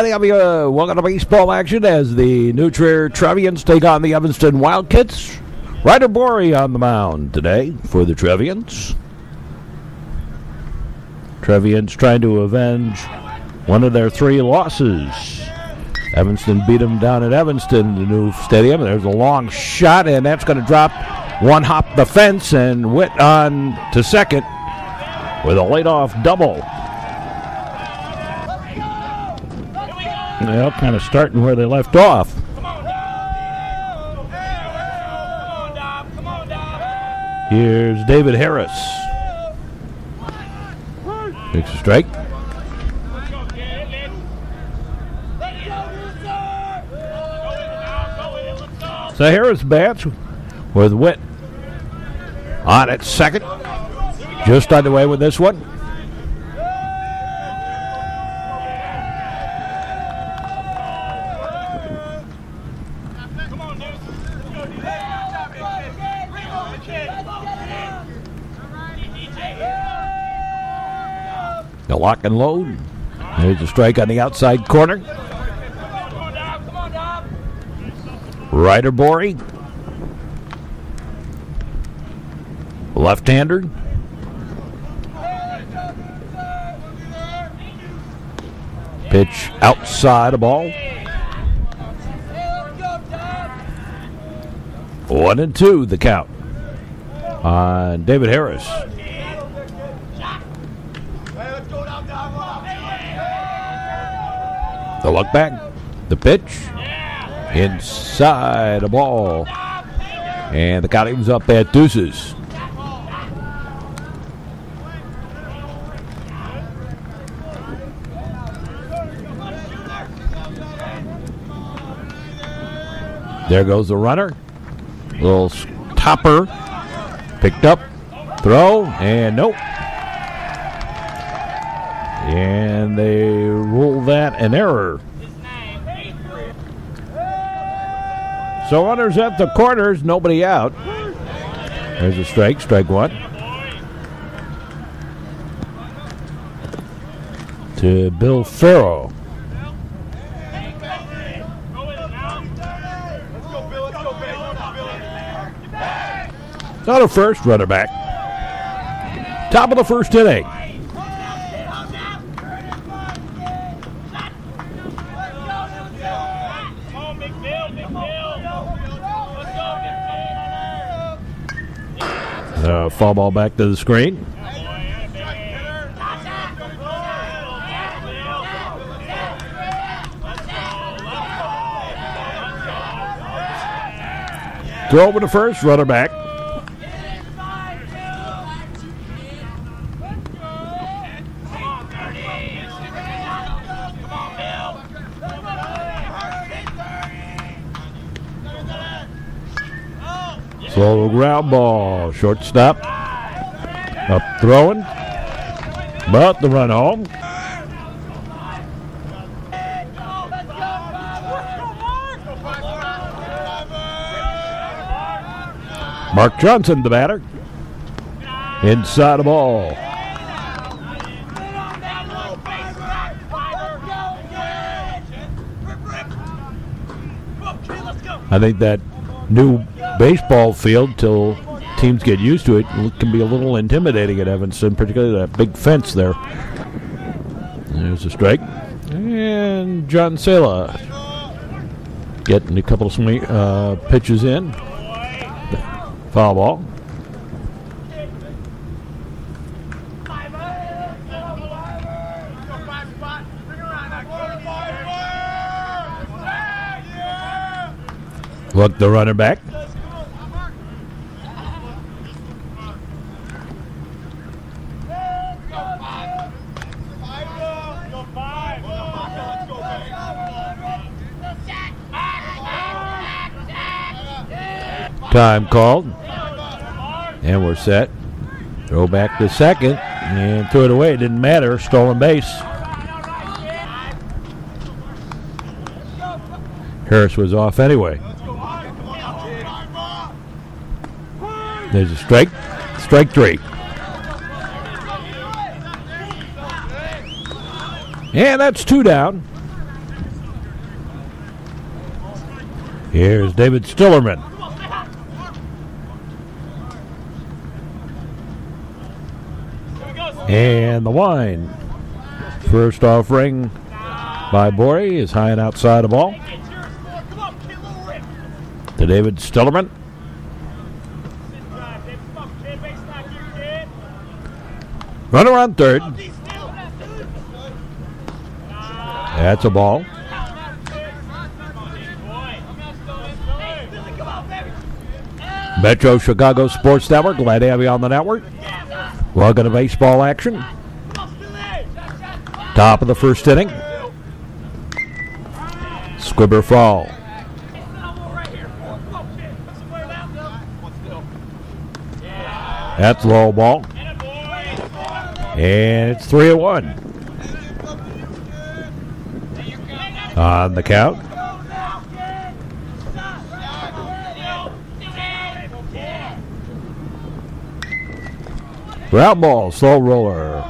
Welcome to baseball action as the new Trier Trevians take on the Evanston Wildkits. Ryder Gordie on the mound today for the Trevians. Trevians trying to avenge one of their three losses. Evanston beat them down at Evanston, the new stadium. There's a long shot, and that's going to drop one hop the fence, and Witt on to second with a leadoff double. Well, kind of starting where they left off. Here's David Harris. Takes a strike. So Harris bats with Witt on at second. Just underway with this one. The lock and load. There's a strike on the outside corner. Ryder Gordie. Left-hander. Pitch outside a ball. 1-2 the count on David Harris. The look back, the pitch, inside a ball, and the count evens up at deuces. There goes the runner. Little topper, picked up, throw, and nope. And they rule that an error. So runners at the corners, nobody out. There's a strike, strike one. To Bill Farrow. Not a first, runner back. Top of the first inning. Foul ball back to the screen. Throw over to first, runner back. Slow ground ball, shortstop, up throwing, but the run home. Mark Johnson, the batter, inside the ball. I think that new baseball field, till teams get used to it, can be a little intimidating at Evanston, particularly that big fence there. There's a strike. And John Sala getting a couple of swing, pitches in. Foul ball. Look, the runner back. Time called, and we're set. Throw back to second, and threw it away. It didn't matter. Stolen base. Harris was off anyway. There's a strike. Strike three. And that's two down. Here's David Stillerman. And the wine. First offering by Borey is high and outside the ball. To David Stillerman. Runner on third. That's a ball. Metro Chicago Sports Network, glad to have you on the network. Welcome to baseball action. Top of the first inning. Squibber foul. That's low ball. And it's 3-1. On the count. Ground ball, slow roller.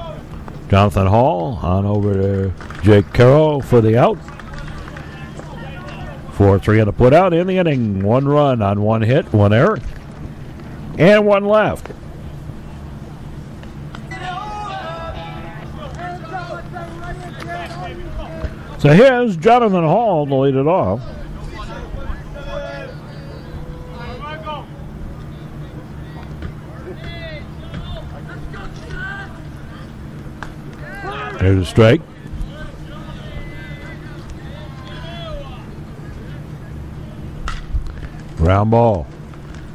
Jonathan Hall on over to Jake Carroll for the out. 4-3 on the put out in the inning. 1 run on 1 hit, 1 error, and 1 left. So here's Jonathan Hall to lead it off. There's a strike. Ground ball.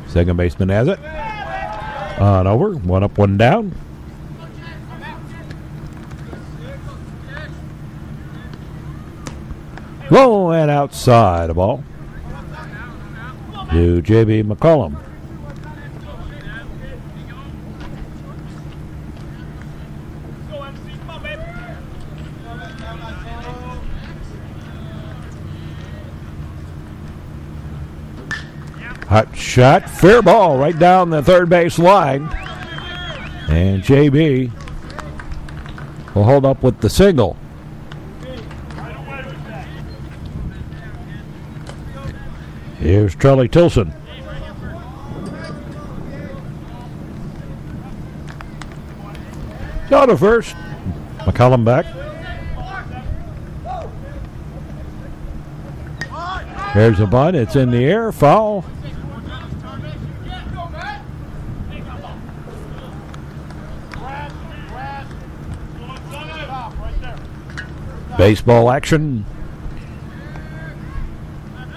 Second baseman has it. On over. 1 up, 1 down. Low and outside the ball. To J.B. McCollum. Hot shot, fair ball right down the third base line. And J.B. will hold up with the single. Here's Charlie Tilson. So to first. McCollum back. There's a bunt. It's in the air. Foul. Baseball action.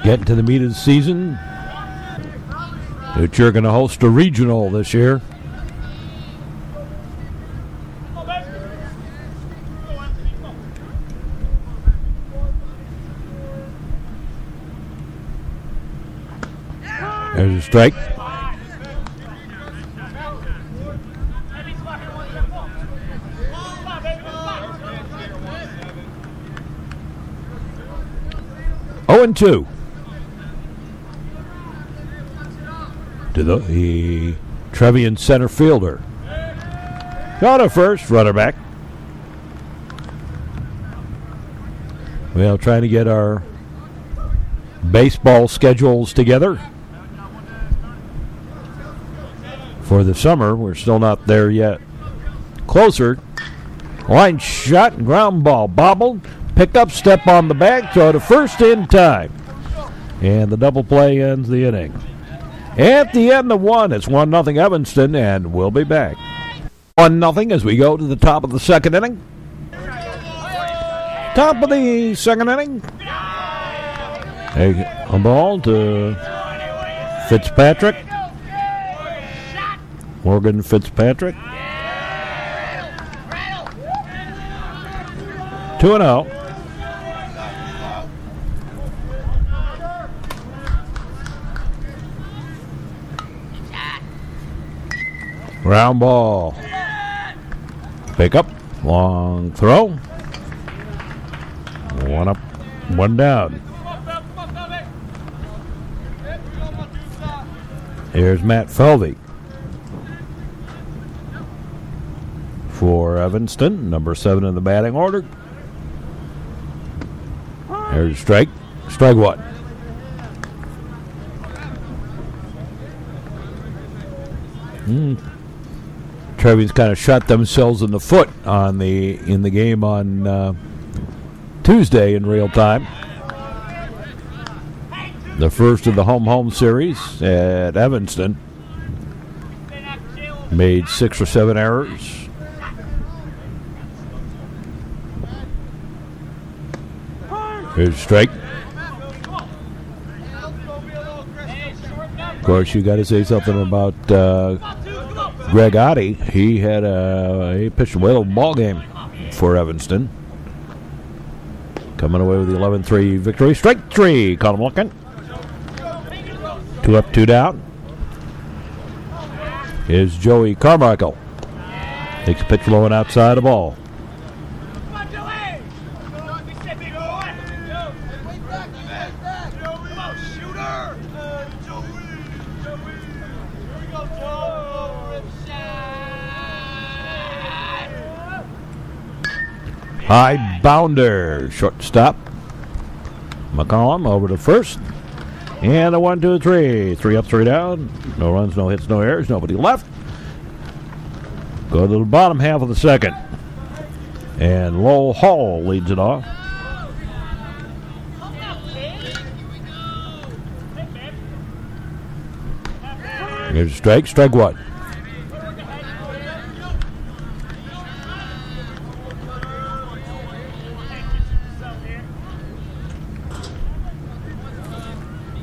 Getting to the meat of the season. That you're going to host a regional this year. There's a strike. Oh, and 2. To the Trevian center fielder. Got a first, runner back. Well, trying to get our baseball schedules together for the summer. We're still not there yet. Closer. Line shot, ground ball, bobbled. Pick up, step on the bag, throw to first in time. And the double play ends the inning. At the end of 1, it's 1-0 Evanston, and we'll be back. 1-0 as we go to the top of the second inning. Top of the second inning. A ball to Fitzpatrick. Morgan Fitzpatrick. 2-0. Ground ball. Pick up. Long throw. 1 up, 1 down. Here's Matt Felvey for Evanston, number 7 in the batting order. There's a strike. Strike 1. Trevians kind of shot themselves in the foot in the game on Tuesday in real time. The first of the home series at Evanston. Made 6 or 7 errors. Here's a strike. Of course, you got to say something about Greg Oddie. He pitched a whale of a ball game for Evanston. Coming away with the 11-3 victory. Strike 3. Caught him looking. 2 up, 2 down. Is Joey Carmichael. Takes a pitch low and outside the ball. High bounder. Shortstop. McCollum over to first. And a 1-2-3. 3 up, 3 down. No runs, no hits, no errors. Nobody left. Go to the bottom half of the second. And Lowell Hall leads it off. Here's a strike. Strike 1.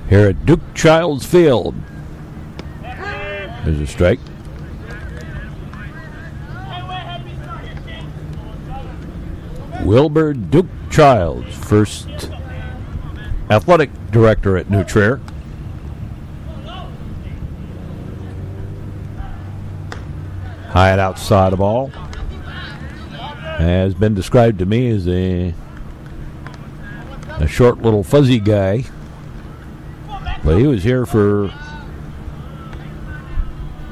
Here at Duke Childs Field. There's a strike. Wilbur Duke Childs, first athletic director at New Trier. High and outside the ball. Has been described to me as a short little fuzzy guy. But he was here for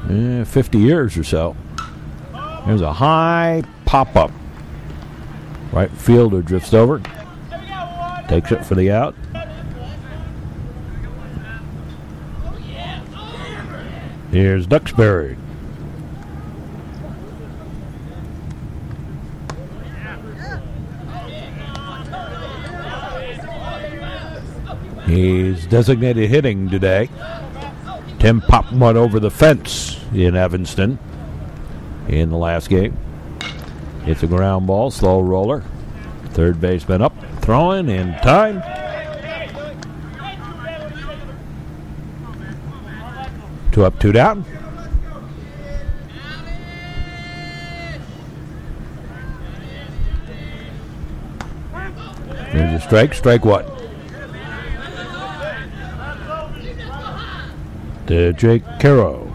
50 years or so. There's a high pop-up. Right fielder drifts over. Takes it for the out. Here's Duxbury. He's designated hitting today. Tim popped one over the fence in Evanston in the last game. It's a ground ball, slow roller. Third baseman up, throwing in time. Two up, 2 down. There's a strike, strike 1. To Jake Caro.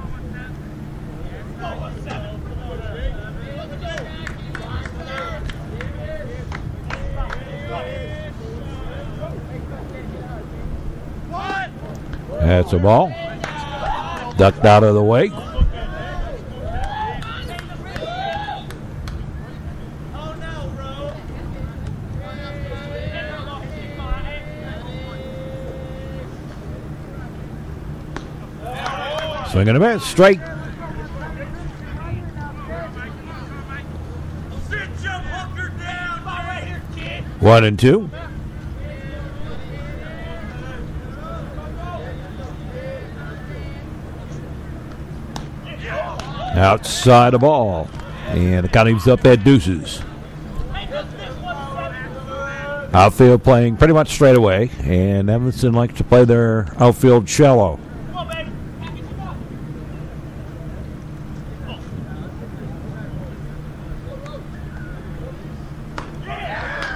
That's a ball. Ducked out of the way. Swing and a miss. Strike. One and 2. Outside the ball. And the counting's up at deuces. Outfield playing pretty much straight away. And Evanston likes to play their outfield shallow.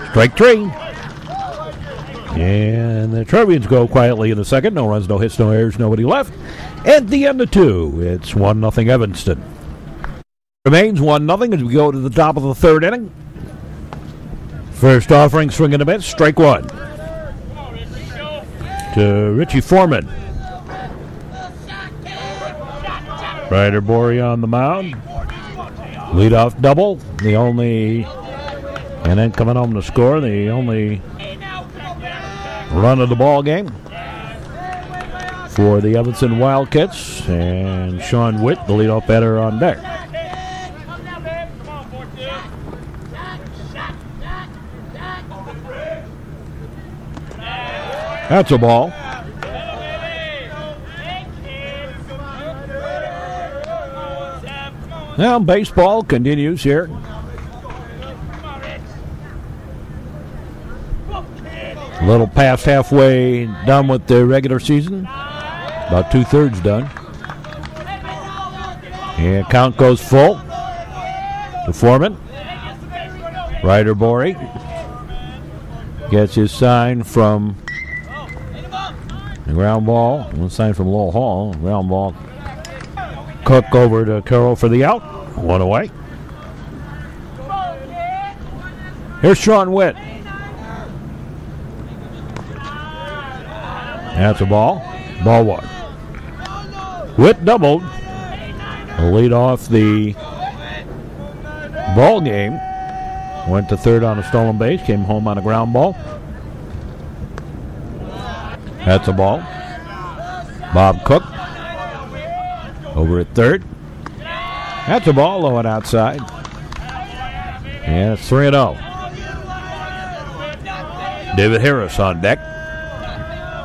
Strike 3. And the Trevians go quietly in the second. No runs, no hits, no errors, nobody left. At the end of 2, it's 1-0 Evanston. Remains 1-0 as we go to the top of the third inning. First offering, swing and a miss, strike 1. To Richie Foreman. Ryder Borey on the mound. Leadoff double. And then coming home to score, the only run of the ball game. for the Evanston Wildkits, and Sean Witt, the leadoff batter, on deck. That's a ball. Now baseball continues here. A little past halfway done with the regular season. About 2/3 done. And count goes full to Foreman. Ryder Borey gets his sign from the ground ball. One sign from Lowell Hall. Ground ball. Cook over to Carroll for the out. One away. Here's Sean Witt. That's a ball. Ball one. Witt doubled to lead off the ball game. Went to third on a stolen base. Came home on a ground ball. That's a ball. Bob Cook over at third. That's a ball low and outside. And it's 3-0. David Harris on deck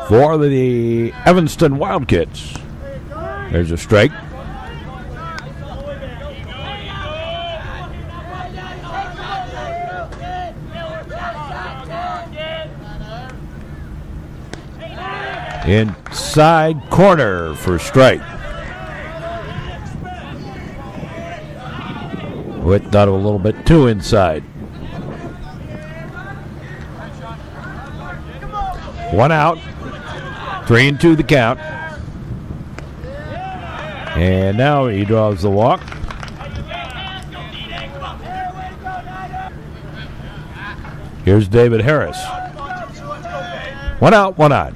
for the Evanston Wildkits. There's a strike. Inside corner for strike. Witt thought a little bit too inside. One out. 3-2 the count. And now he draws the walk. Here's David Harris. One out, one on.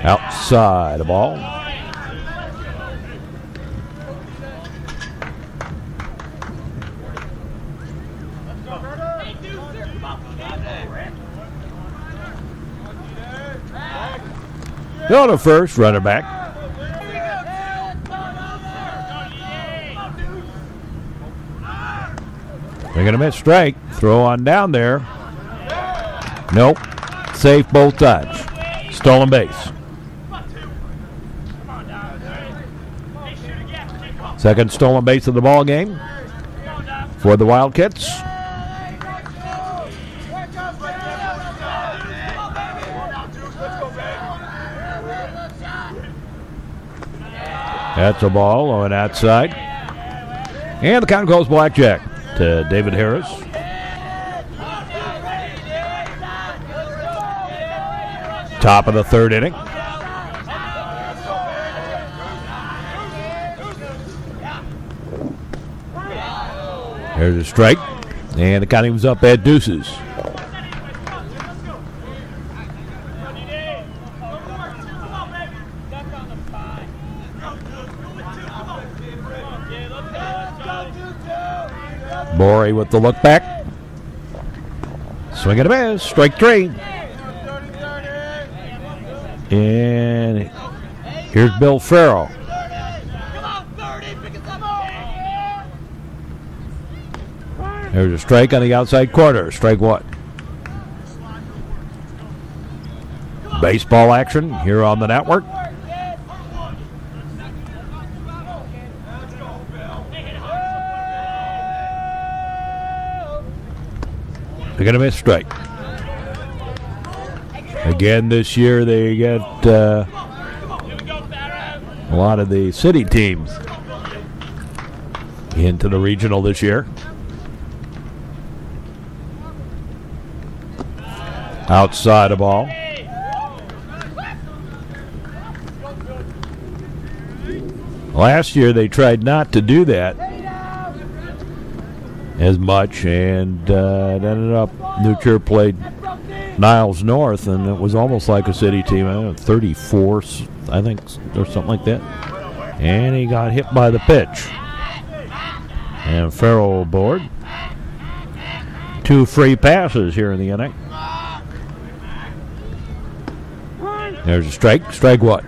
Outside the ball. Go to first, runner back. They're going to miss strike. Throw on down there. Nope. Safe both times. Stolen base. Second stolen base of the ball game for the Wildcats. That's a ball on outside. And the count goes blackjack to David Harris. Top of the third inning. There's a strike. And the counting was up at deuces. Borey with the look back. Swing and a miss. Strike three. And here's Bill Farrell. There's a strike on the outside corner. Strike one. Baseball action here on the network. They're going to miss strike. Again, this year they get a lot of the city teams into the regional this year. Outside the ball. Last year they tried not to do that as much, and it ended up New Trier played Niles North, and it was almost like a city team. 34, I think, or something like that. And he got hit by the pitch. And Farrell aboard. 2 free passes here in the inning. There's a strike. Strike one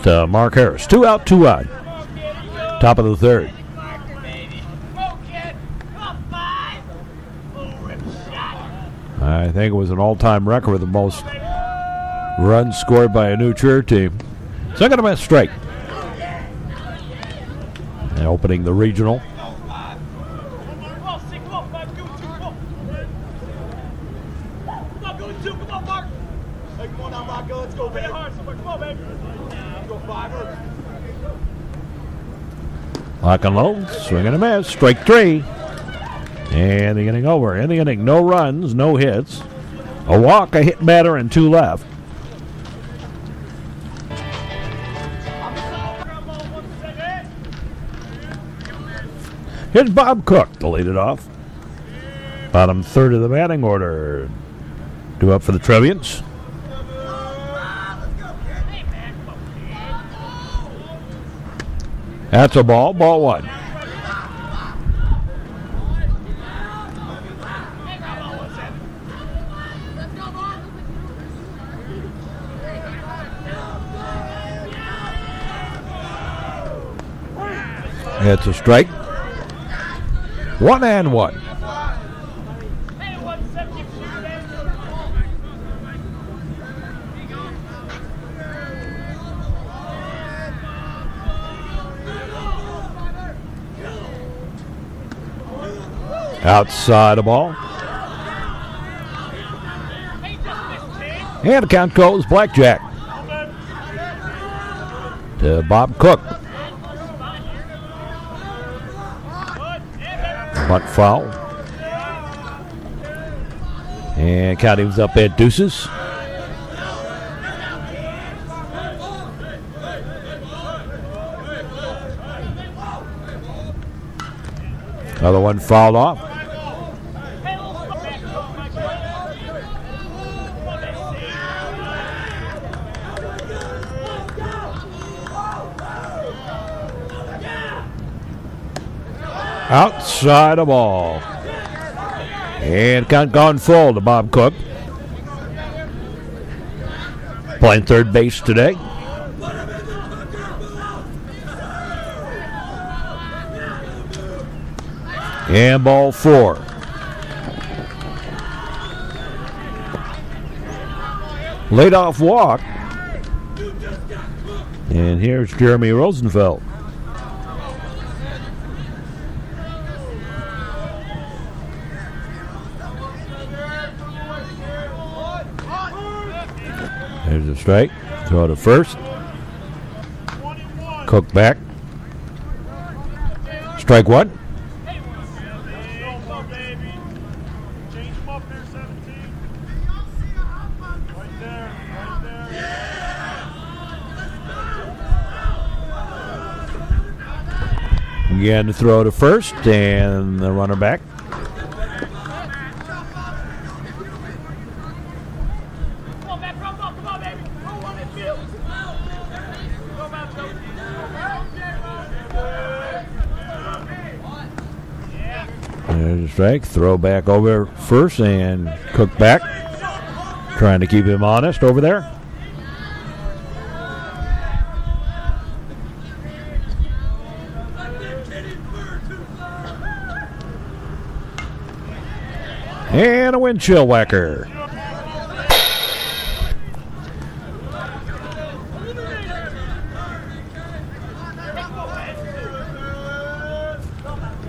to Mark Harris. 2 out, 2 on. Top of the third. I think it was an all-time record with the most runs scored by a new Trier team. Second to best strike. And opening the regional. Lock and load, swing and a miss, strike 3. And the inning over. In the inning, no runs, no hits. A walk, a hit batter, and 2 left. Here's Bob Cook to lead it off. Bottom third of the batting order. 2 up for the Trevians. That's a ball. Ball 1. It's a strike. 1-1. Outside the ball. And the count goes blackjack to Bob Cook. Bunt foul. And counting was up at deuces. Another one fouled off. Outside the ball. And count gone full to Bob Cook. Playing third base today. And ball 4. Laid off walk. And here's Jeremy Rosenfeld. There's a strike. Throw to first. Cook back. Strike 1. Again to throw to first and the runner back. There's a strike. Throw back over first and Cook back. Trying to keep him honest over there. And a windshield whacker.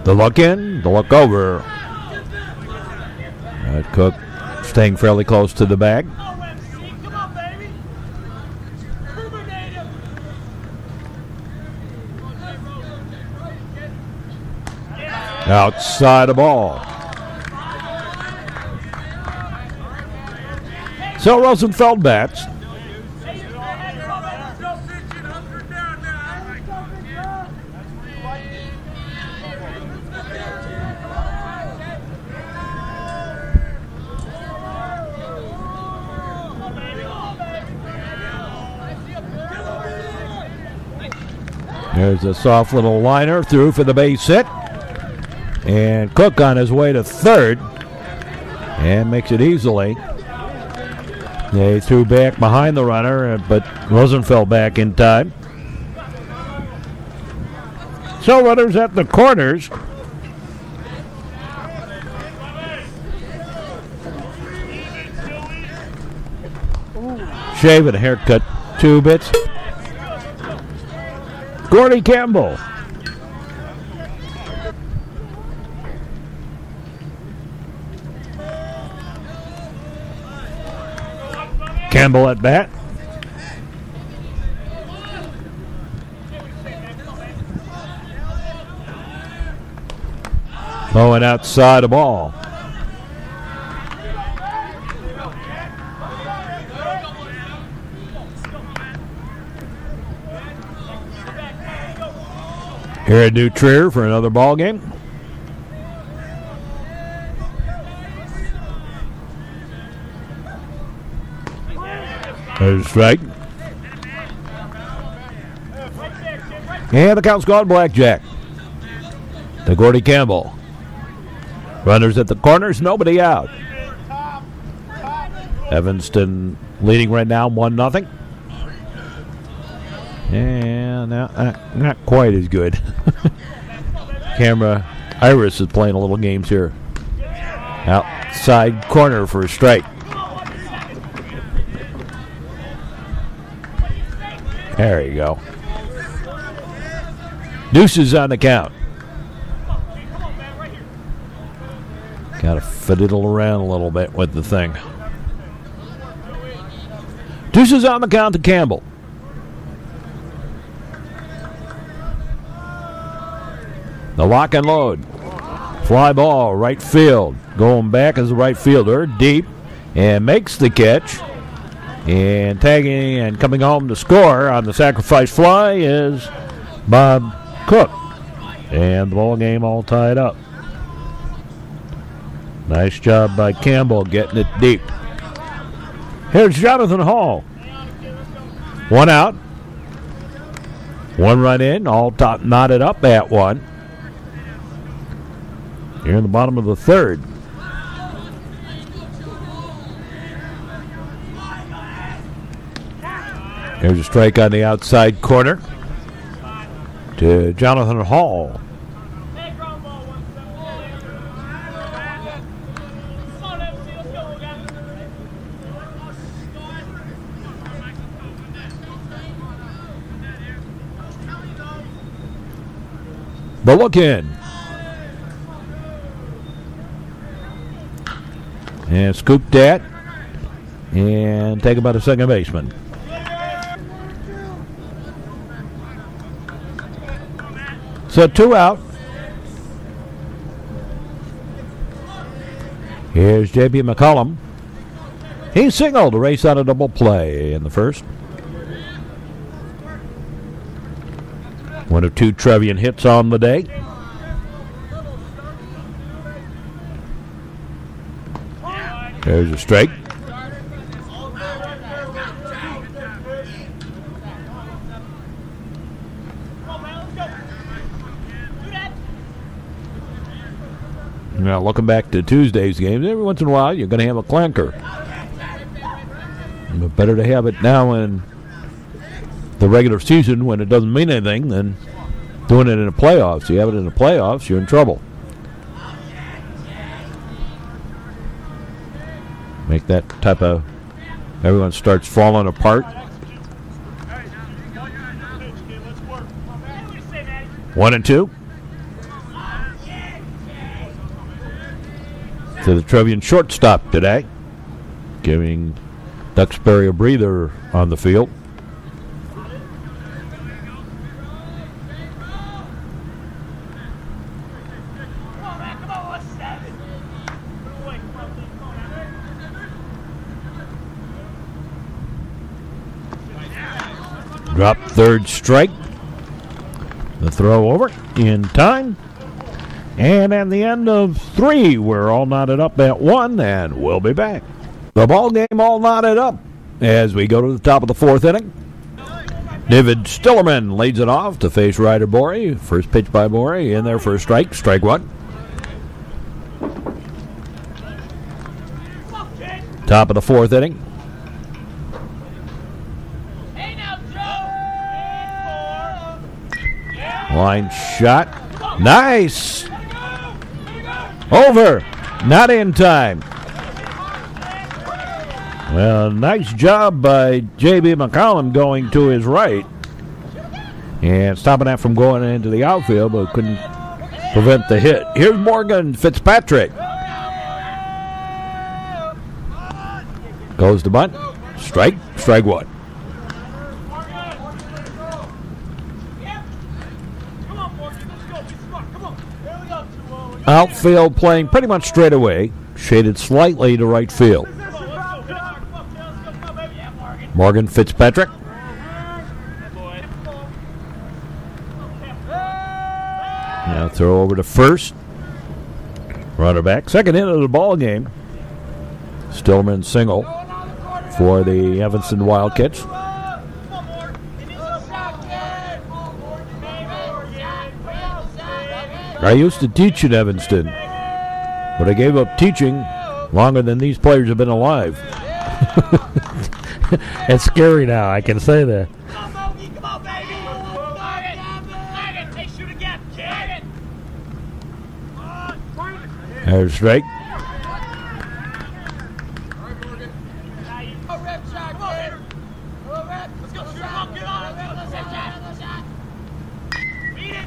The look in, the look over. Cook staying fairly close to the bag. Outside the ball. So Rosenfeld bats. There's a soft little liner through for the base hit. And Cook on his way to third. And makes it easily. They threw back behind the runner, but Rosenfeld back in time. So runners at the corners. Shave and a haircut, 2 bits. Gordie Campbell. Campbell at bat. Going outside the ball. Here at New Trier for another ball game. There's a strike. And the count's gone blackjack to Gordie Campbell. Runners at the corners, nobody out. Evanston leading right now 1-0. And not quite as good. Camera Iris is playing a little games here. Outside corner for a strike. There you go. Deuces on the count. Got to fiddle around a little bit with the thing. Deuces on the count to Campbell. The lock and load. Fly ball, right field. Going back as a right fielder, deep, and makes the catch. And tagging and coming home to score on the sacrifice fly is Bob Cook. And the ball game all tied up. Nice job by Campbell getting it deep. Here's Jonathan Hall. 1 out. 1 run in, all knotted up at 1. Here in the bottom of the 3rd. There's a strike on the outside corner to Jonathan Hall. The look in. And scoop that. And take about a second baseman. So 2 out. Here's J.B. McCollum. He singled to race out a double play in the first. 1 of 2 Trevian hits on the day. There's a strike. Now, looking back to Tuesday's games, every once in a while you're going to have a clanker. But better to have it now in the regular season when it doesn't mean anything than doing it in the playoffs. You have it in the playoffs, you're in trouble. Make that type of, everyone starts falling apart. 1-2. To the Trevian shortstop today, giving Duxbury a breather on the field. Drop 3rd strike. The throw over in time. And at the end of 3, we're all knotted up at 1, and we'll be back. The ball game all knotted up as we go to the top of the 4th inning. David Stillerman leads it off to face Ryder Borey. First pitch by Borey in there for a strike. Strike 1. Top of the 4th inning. Line shot. Nice. Over. Not in time. Well, nice job by J.B. McCollum going to his right and stopping that from going into the outfield, but couldn't prevent the hit. Here's Morgan Fitzpatrick. Goes to bunt. Strike one. Outfield playing pretty much straight away, shaded slightly to right field. Morgan Fitzpatrick. Now throw over to first. Runner back. Second hit of the ball game. Stillman single for the Evanston Wildkits. I used to teach at Evanston, but I gave up teaching longer than these players have been alive. It's scary now, I can say that. There's strike.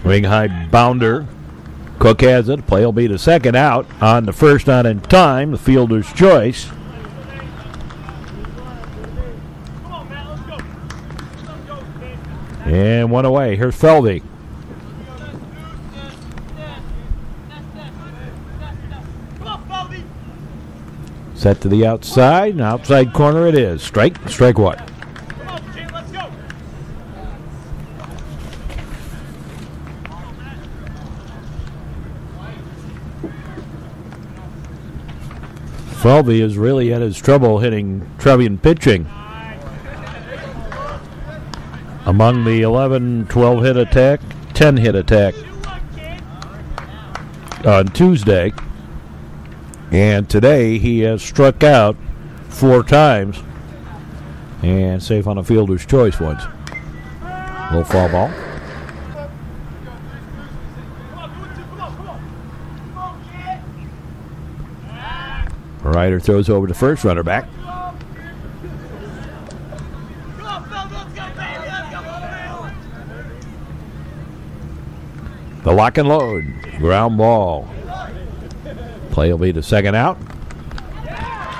Ring high bounder. Cook has it. Play will be the second out on the first not in time. The fielder's choice. And one away. Here's Felvey. Set to the outside. And outside corner it is. Strike one. Felvey has really had his trouble hitting Trevian pitching. Among the 11-12 hit attack, 10 hit attack on Tuesday. And today he has struck out 4 times and safe on a fielder's choice once. Little foul ball. Ryder throws over to first, runner back. The lock and load. Ground ball. Play will be the second out.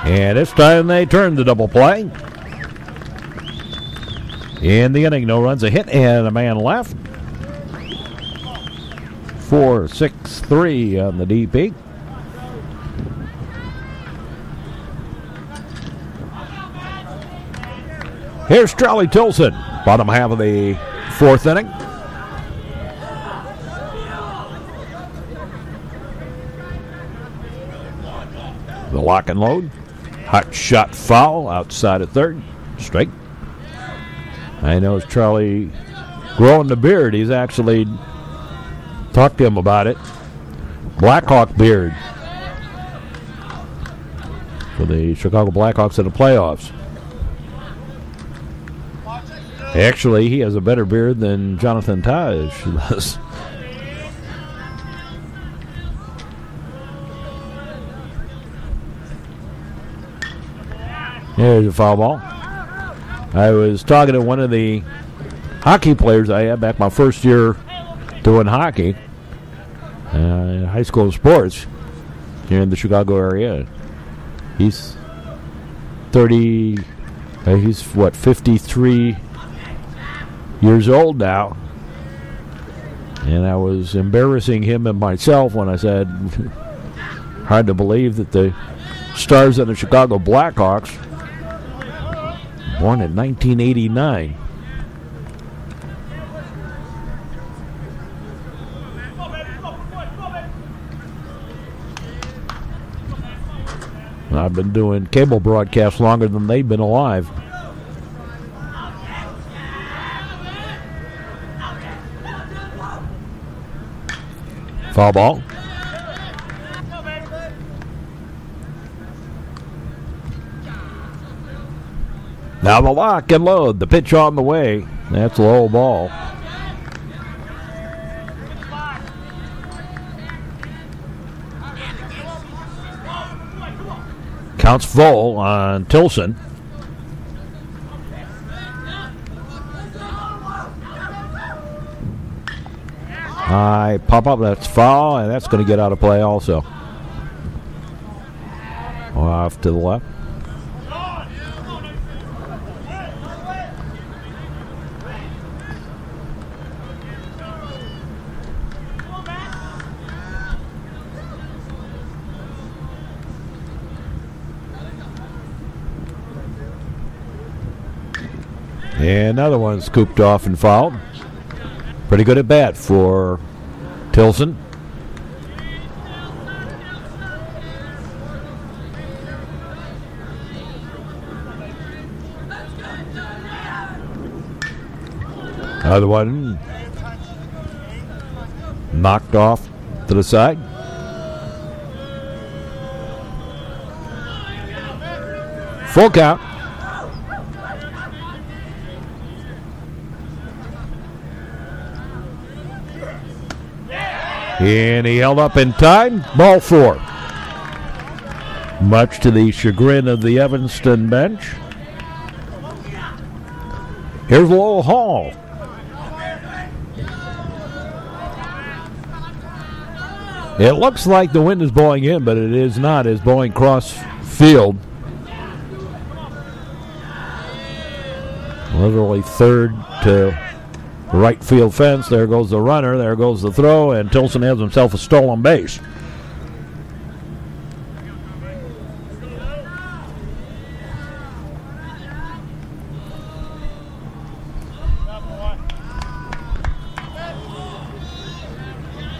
And this time they turn the double play. In the inning, no runs, a hit, and a man left. 4-6-3 on the DP. Here's Charlie Tilson, bottom half of the 4th inning. The lock and load. Hot shot foul outside of third. Strike. I know it's Charlie growing the beard. He's actually talked to him about it. Blackhawk beard for the Chicago Blackhawks in the playoffs. Actually, he has a better beard than Jonathan Taj does. There's a foul ball. I was talking to one of the hockey players I had back my first year doing hockey, high school sports here in the Chicago area. He's 53 years old now, and I was embarrassing him and myself when I said, hard to believe that the stars of the Chicago Blackhawks, born in 1989. I've been doing cable broadcasts longer than they've been alive. Foul ball. Now the lock and load. The pitch on the way. That's a low ball. Counts full on Tilson. High pop up, that's foul, and that's going to get out of play also. Off to the left. And another one scooped off and fouled. Pretty good at bat for Tilson. Another one knocked off to the side. Full count. And he held up in time. Ball 4. Much to the chagrin of the Evanston bench. Here's Lowell Hall. It looks like the wind is blowing in, but it is not. It's blowing cross field. Literally third to right field fence. There goes the runner. There goes the throw, and Tilson has himself a stolen base.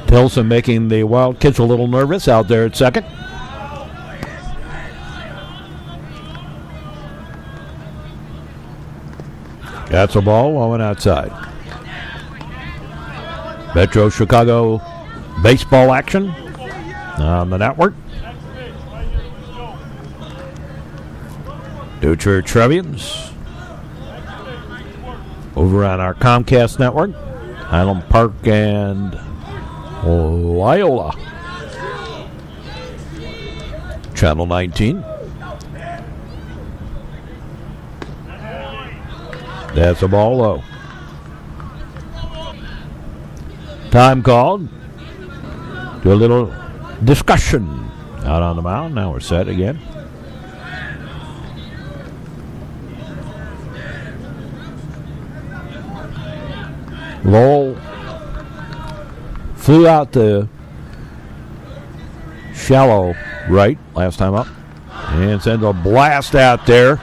Tilson making the Wildkits a little nervous out there at second. That's a ball going outside. Metro Chicago baseball action on the network. Trier Trevians over on our Comcast network. Highland Park and Loyola. Channel 19. That's a ball low. Time called. Do a little discussion out on the mound. Now we're set again. Lowell flew out the shallow right last time up and sends a blast out there.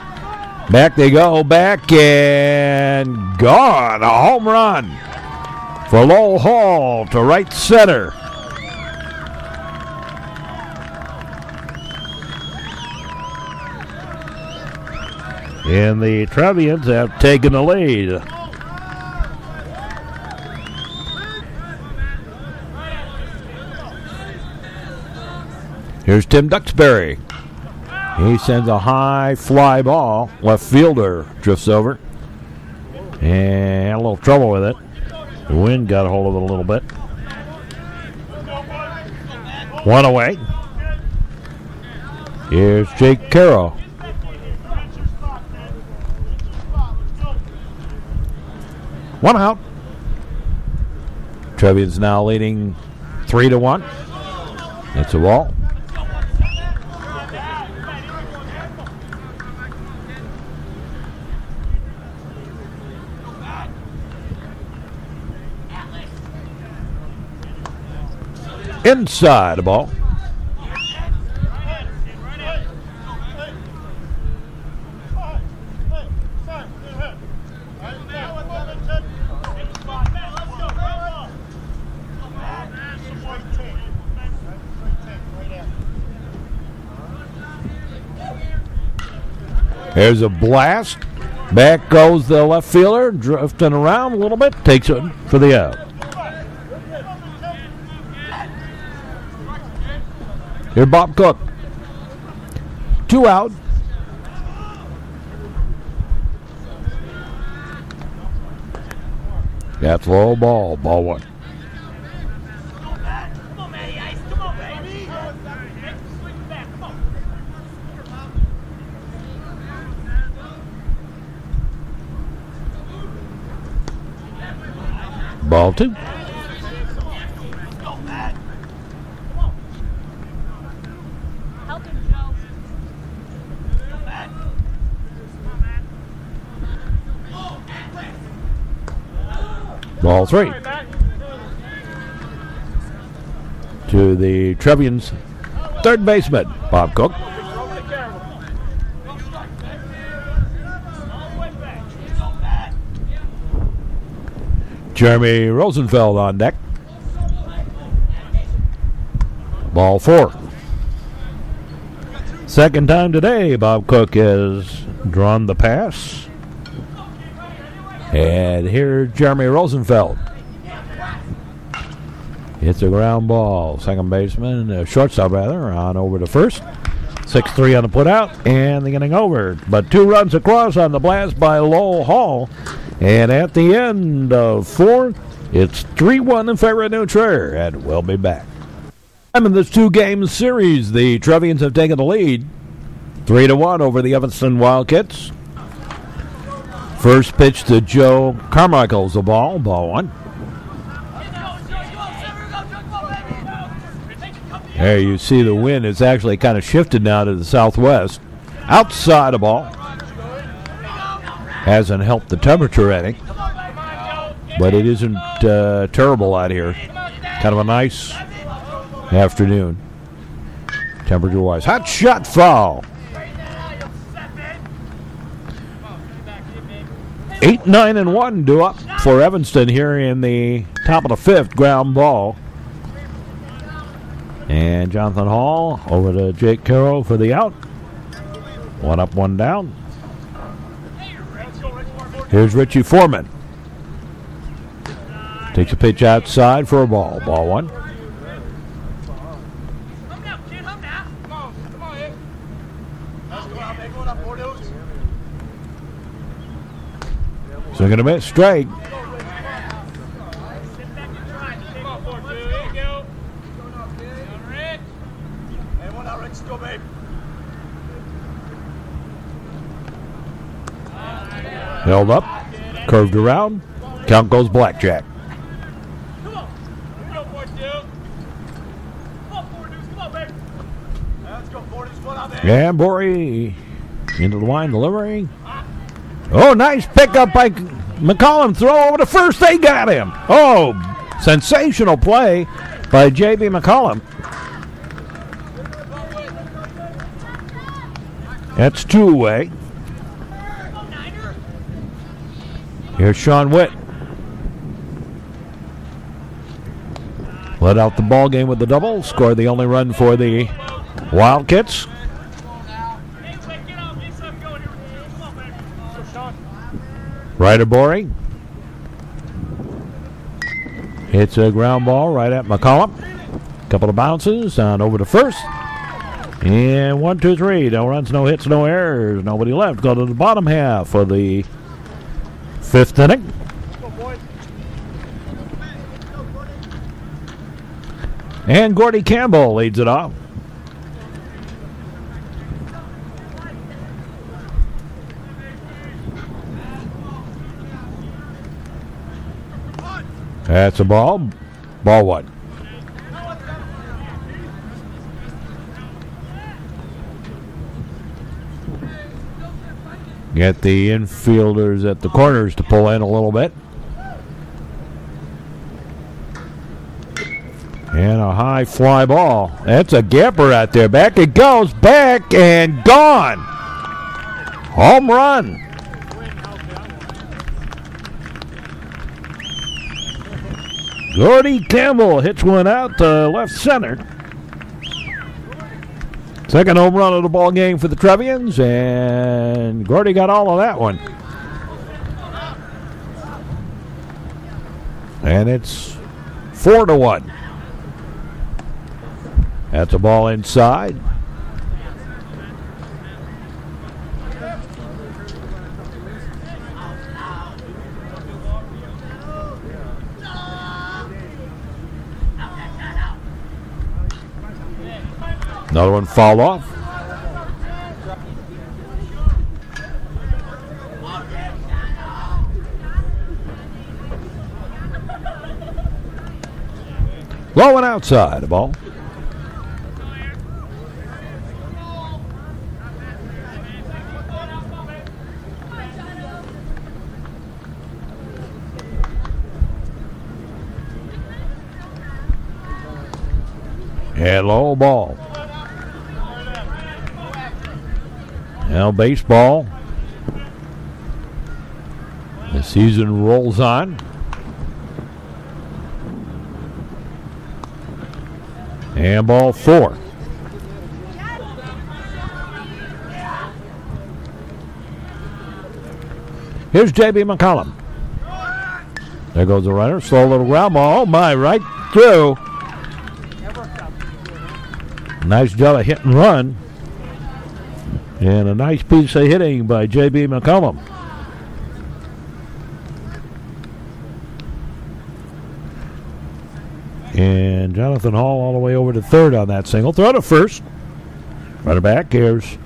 Back they go, back and gone. A home run for Lowell Hall to right center. And the Trevians have taken the lead. Here's Tim Duxbury. He sends a high fly ball. Left fielder drifts over. And had a little trouble with it. The wind got a hold of it a little bit. One away. Here's Jake Caro. One out. Trevians now leading 3-1. It's a ball. Inside the ball. There's a blast. Back goes the left fielder, drifting around a little bit, takes it for the out. Here's Bob Cook. 2 out. That's low ball. Ball 1. Ball 2. Ball 3. To the Trevians third baseman, Bob Cook. Jeremy Rosenfeld on deck. Ball 4. Second time today, Bob Cook has drawn the pass. And here's Jeremy Rosenfeld. It's a ground ball. Second baseman, shortstop rather, on over to first. 6-3 on the putout, and the inning over. But 2 runs across on the blast by Lowell Hall. And at the end of 4, it's 3-1 in favor of New Trier, and we'll be back. In this 2-game series, the Trevians have taken the lead, 3-1 over the Evanston Wildkits. First pitch to Joe Carmichael's the ball 1. There you see the wind is actually kind of shifted now to the southwest. Outside the ball. Hasn't helped the temperature any, but it isn't terrible out here. Kind of a nice afternoon, temperature-wise. Hot shot foul. 8, 9, and 1 due up for Evanston here in the top of the 5th. Ground ball. And Jonathan Hall over to Jake Carroll for the out. 1 up, 1 down. Here's Richie Foreman. Takes a pitch outside for a ball. Ball 1. So going to miss. Strike. Held up, curved around, count goes blackjack. And Gordie into the line, delivering. Oh, nice pickup by McCollum. Throw over to first. They got him. Oh, sensational play by J.B. McCollum. That's 2 away. Here's Sean Witt. Let out the ball game with the double. Scored the only run for the Wildkits. Ryder Borey. Hits a ground ball right at McCollum. Couple of bounces on over to first. And 1, 2, 3. No runs, no hits, no errors. Nobody left. Go to the bottom half of the 5th inning. And Gordie Campbell leads it off. That's a ball. Ball 1. Get the infielders at the corners to pull in a little bit. And a high fly ball. That's a gapper out there. Back it goes. Back and gone. Home run. Gordie Campbell hits one out to left center. Second home run of the ball game for the Trevians, and Gordie got all of that one. And it's 4-1. That's a ball inside. Another one fouled off. Low and outside, the ball. And low ball. Now baseball. The season rolls on. And ball 4. Here's J.B. McCollum. There goes the runner. Slow little ground ball. Oh my, right through. Nice job of hit and run. And a nice piece of hitting by J.B. McCollum. And Jonathan Hall all the way over to third on that single. Throw to first. Runner back. Here's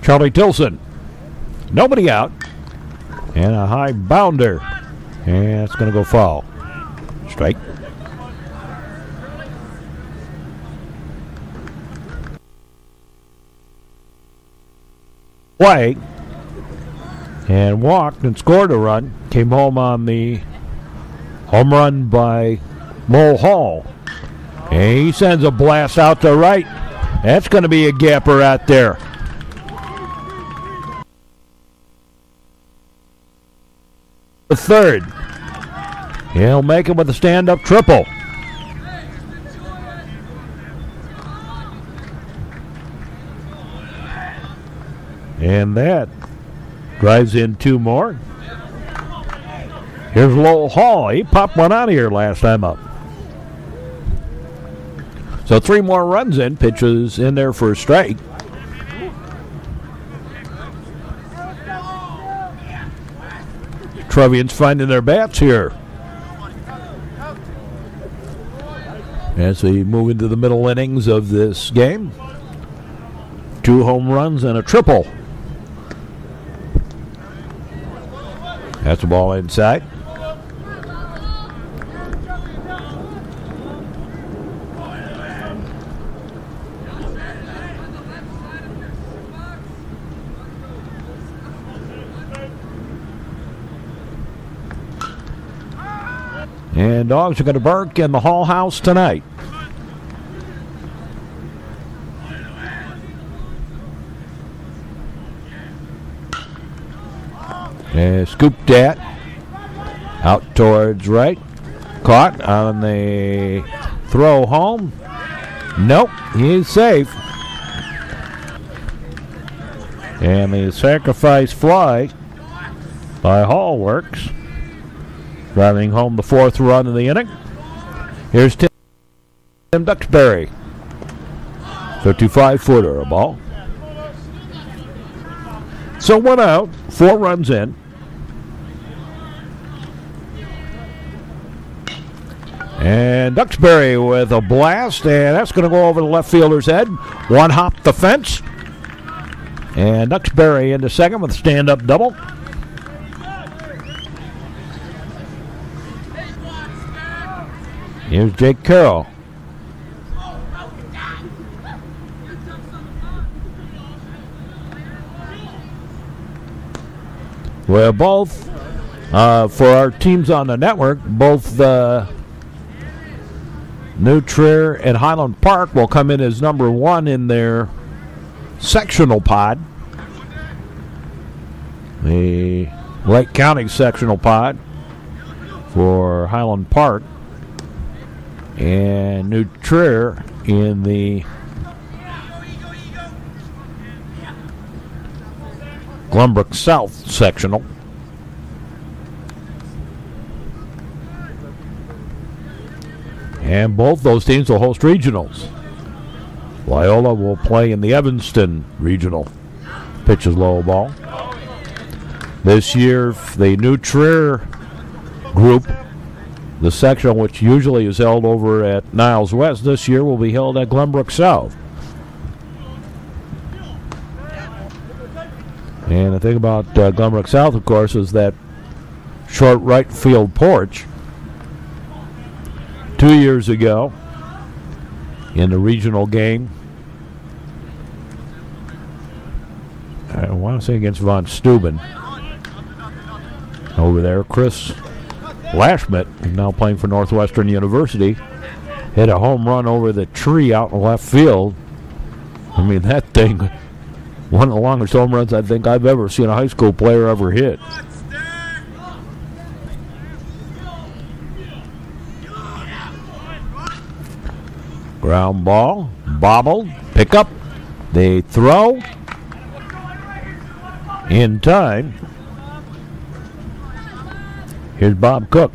Charlie Tilson. Nobody out. And a high bounder. And it's going to go foul. Strike. Play. And walked and scored a run. Came home on the home run by Mo Hall. And he sends a blast out to right. That's going to be a gapper out there. The third. He'll make it with a stand-up triple. And that drives in 2 more. Here's Lowell Hall. He popped one out of here last time up. So 3 more runs in. Pitches in there for a strike. Trevians finding their bats here as we move into the middle innings of this game. 2 home runs and a triple. That's the ball inside. And dogs are going to bark in the Hall House tonight. And scooped at. Out towards right. Caught on the throw home. Nope, he's safe. And the sacrifice fly by Hall works. Driving home the 4th run of the inning. Here's Tim Duxbury. 55-footer, a ball. So 1 out, 4 runs in. And Duxbury with a blast, and that's going to go over the left fielder's head. 1 hop the fence. And Duxbury into second with a stand-up double. Here's Jake Carroll. Well, both for our teams on the network, both New Trier and Highland Park will come in as number 1 in their sectional pod. The Lake County sectional pod for Highland Park. And New Trier in the Glenbrook South sectional. And both those teams will host regionals. Loyola will play in the Evanston regional. Pitches low ball. This year, the New Trier group, the section which usually is held over at Niles West, this year will be held at Glenbrook South. And the thing about Glenbrook South, of course, is that short right field porch. 2 years ago, in the regional game. I want to say against Von Steuben. Over there, Chris Lashmet, who's now playing for Northwestern University, hit a home run over the tree out in left field. I mean, that thing, one of the longest home runs I think I've ever seen a high school player ever hit. Ground ball, bobbled, pick up, they throw. In time. Here's Bob Cook.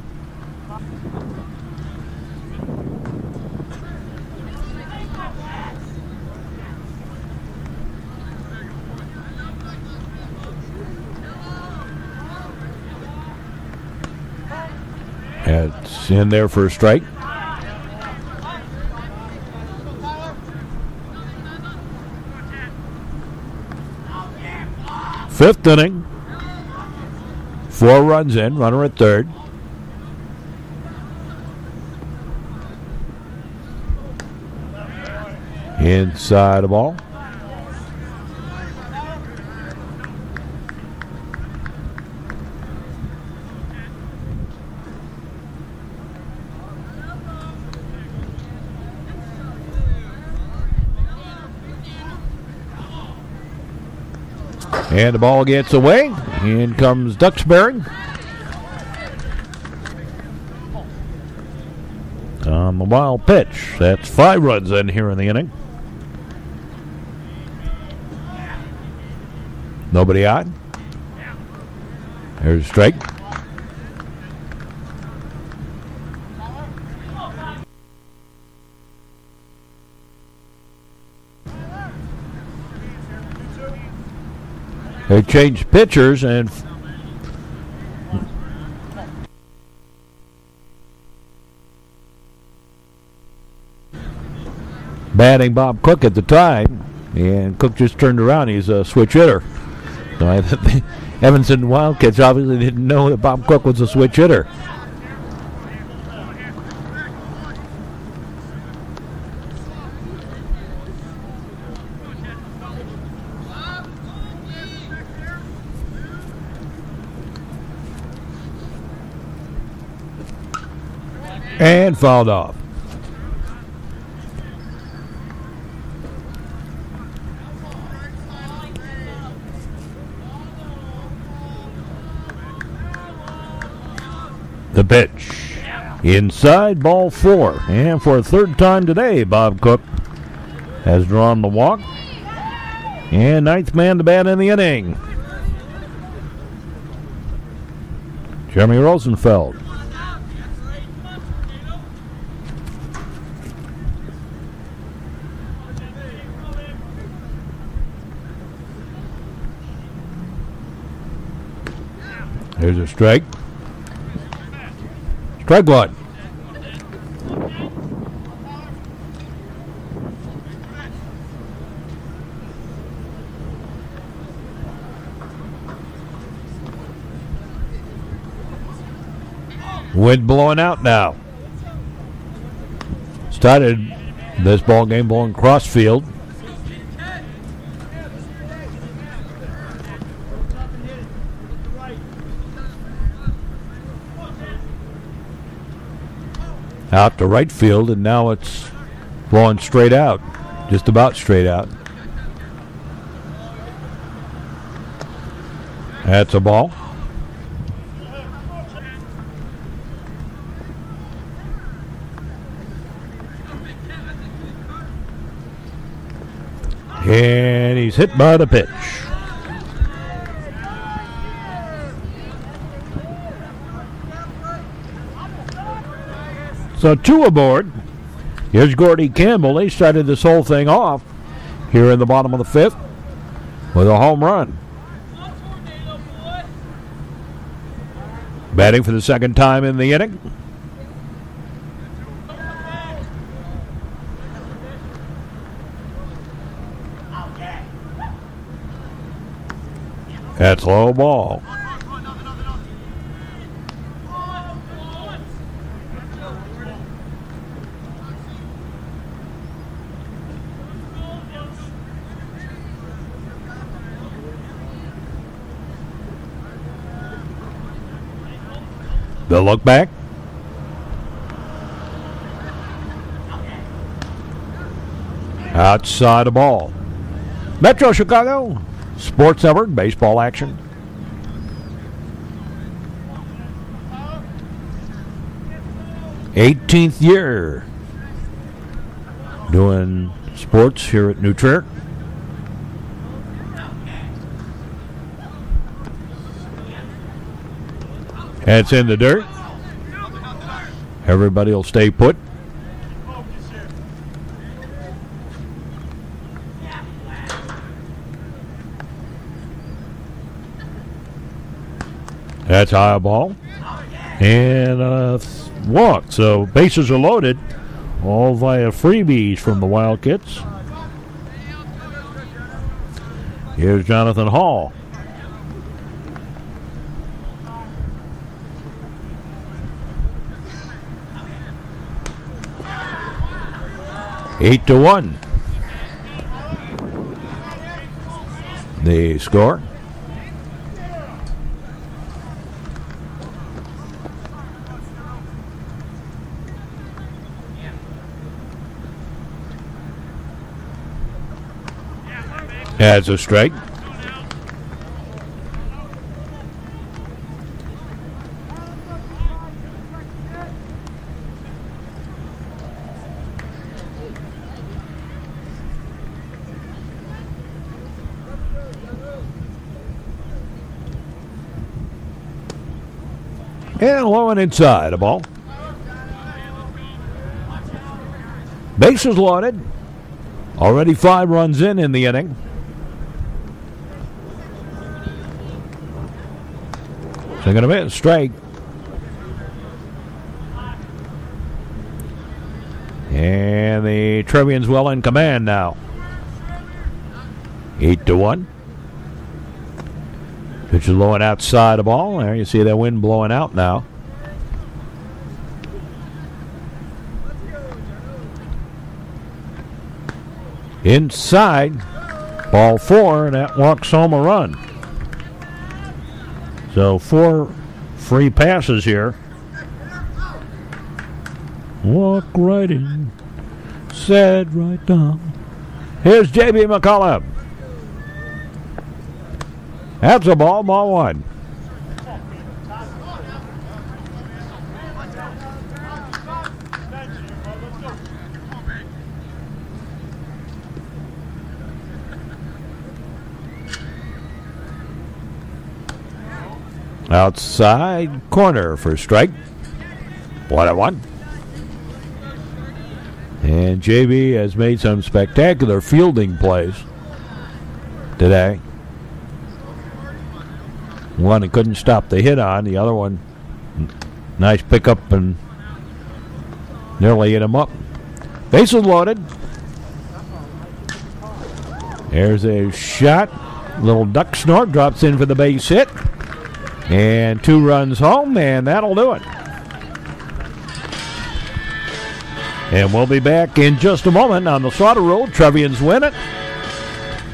It's in there for a strike. Fifth inning. 4 runs in, runner at third. Inside the ball. And the ball gets away. In comes Duxbury. On the wild pitch. That's 5 runs in here in the inning. Nobody out. There's a strike. They changed pitchers and batting Bob Cook at the time, and Cook just turned around. He's a switch hitter. So I think the Evanston Wildkits obviously didn't know that Bob Cook was a switch hitter. And fouled off. The pitch. Inside, ball 4. And for a third time today, Bob Cook has drawn the walk. And 9th man to bat in the inning. Jeremy Rosenfeld. There's a strike. Strike 1. Wind blowing out now. Started this ball game blowing cross field. Out to right field, and now it's blowing straight out, just about straight out. That's a ball. And he's hit by the pitch. So 2 aboard. Here's Gordie Campbell. They started this whole thing off here in the bottom of the 5th with a home run. Batting for the second time in the inning. That's low ball. The look back. Outside the ball. Metro Chicago Sports Network baseball action. '18th year doing sports here at New Trier. It's in the dirt. Everybody will stay put. That's high ball. And a walk. So bases are loaded. All via freebies from the Wildkits. Here's Jonathan Hall. Eight to 1. The score. That's a strike. And low and inside a ball. Bases loaded. Already 5 runs in the inning. So going to be a strike. And the Trevians well in command now. 8 to 1. Pitch is low and outside the ball. There you see that wind blowing out now. Inside, ball 4, and that walks home a run. So 4 free passes here. Walk right in, said right down. Here's J.B. McCullough. That's a ball 1. Outside corner for strike. 1-1. And JB has made some spectacular fielding plays today. One he couldn't stop the hit on. The other one, nice pickup and nearly hit him up. Bases loaded. There's a shot. Little duck snort drops in for the base hit. And 2 runs home, and that'll do it. And we'll be back in just a moment on the Slaughter Road. Trevians win it.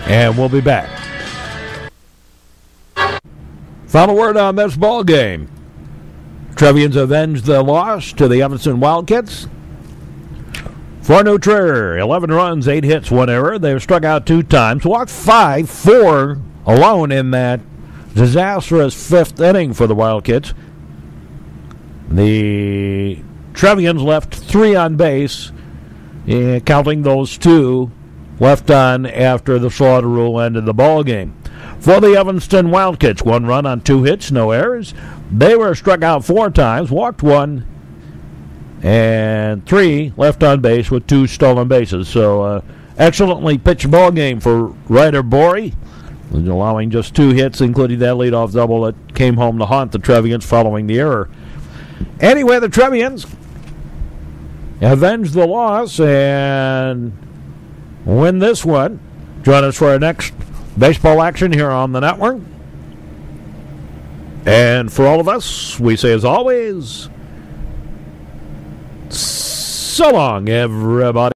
And we'll be back. Final word on this ball game. Trevians avenged the loss to the Evanston Wildkits. For New Trier, 11 runs, 8 hits, 1 error. They were struck out 2 times. Walked 5, 4 alone in that disastrous 5th inning for the Wildkits. The Trevians left 3 on base, counting those 2 left on after the slaughter rule ended the ball game. For the Evanston Wildkits, 1 run on 2 hits, no errors. They were struck out 4 times, walked 1, and 3 left on base with 2 stolen bases. So excellently pitched ball game for Ryder Gordie, allowing just 2 hits, including that leadoff double that came home to haunt the Trevians following the error. Anyway, the Trevians avenged the loss and win this one. Join us for our next baseball action here on the network. And for all of us, we say as always, so long, everybody.